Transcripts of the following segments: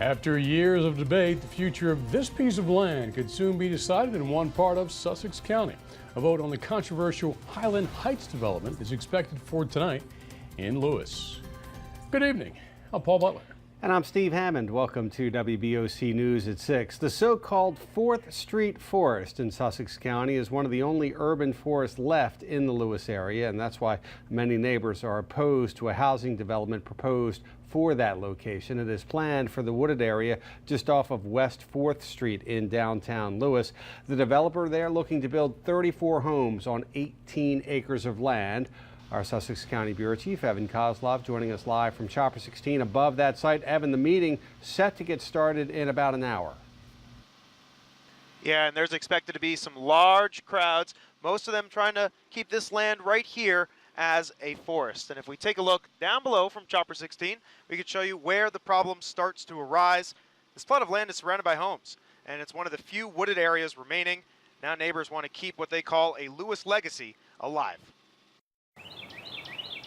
After years of debate, the future of this piece of land could soon be decided in one part of Sussex County. A vote on the controversial Highland Heights development is expected for tonight in Lewis. Good evening. I'm Paul Butler. And I'm Steve Hammond. Welcome to WBOC News at 6. The so-called 4th Street Forest in Sussex County is one of the only urban forests left in the Lewis area, and that's why many neighbors are opposed to a housing development proposed for that location. It is planned for the wooded area just off of West 4th Street in downtown Lewis. The developer there looking to build 34 homes on 18 acres of land. Our Sussex County Bureau Chief, Evan Koslof, joining us live from Chopper 16 above that site. Evan, the meeting set to get started in about an hour. Yeah, and there's expected to be some large crowds, most of them trying to keep this land right here as a forest. And if we take a look down below from Chopper 16, we can show you where the problem starts to arise. This plot of land is surrounded by homes, and it's one of the few wooded areas remaining. Now neighbors want to keep what they call a Lewis legacy alive.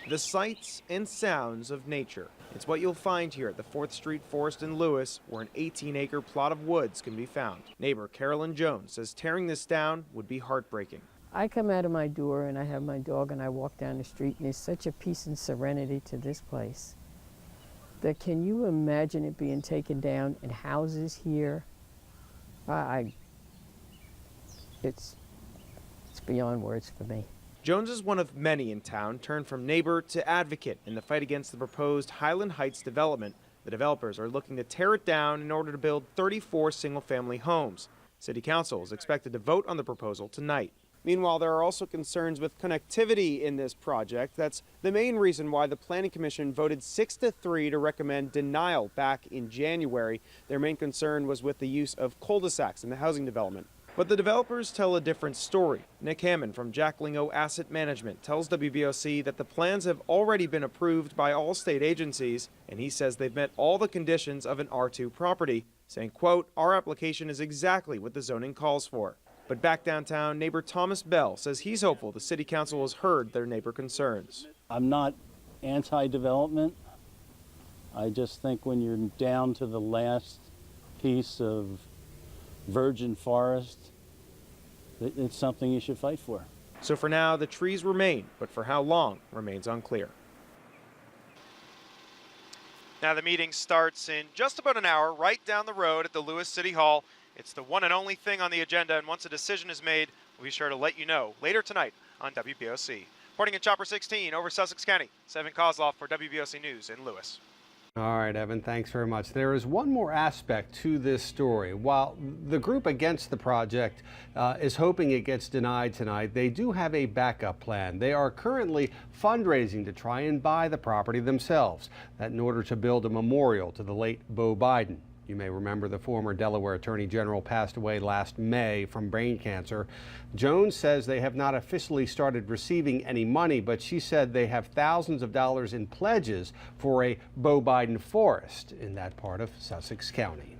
The sights and sounds of nature. It's what you'll find here at the 4th Street Forest in Lewis, where an 18-acre plot of woods can be found. Neighbor Carolyn Jones says tearing this down would be heartbreaking. I come out of my door and I have my dog and I walk down the street, and there's such a peace and serenity to this place that, can you imagine it being taken down and houses here? It's beyond words for me. Jones is one of many in town turned from neighbor to advocate in the fight against the proposed Highland Heights development. The developers are looking to tear it down in order to build 34 single-family homes. City Council is expected to vote on the proposal tonight. Meanwhile, there are also concerns with connectivity in this project. That's the main reason why the Planning Commission voted 6-3 to recommend denial back in January. Their main concern was with the use of cul-de-sacs in the housing development. But the developers tell a different story. Nick Hammond from Jack Lingo Asset Management tells WBOC that the plans have already been approved by all state agencies, and he says they've met all the conditions of an R2 property, saying, quote, "Our application is exactly what the zoning calls for." But back downtown, neighbor Thomas Bell says he's hopeful the City Council has heard their neighbor concerns. I'm not anti-development. I just think when you're down to the last piece of virgin forest, it's something you should fight for. So for now, the trees remain, but for how long remains unclear. Now the meeting starts in just about an hour right down the road at the Lewis City Hall. It's the one and only thing on the agenda, and once a decision is made, we'll be sure to let you know later tonight on WBOC. Reporting in Chopper 16 over Sussex County, Evan Koslof for WBOC News in Lewis. All right, Evan, thanks very much. There is one more aspect to this story. While the group against the project is hoping it gets denied tonight, they do have a backup plan. They are currently fundraising to try and buy the property themselves, that in order to build a memorial to the late Beau Biden. You may remember the former Delaware Attorney General passed away last May from brain cancer. Jones says they have not officially started receiving any money, but she said they have thousands of dollars in pledges for a Beau Biden forest in that part of Sussex County.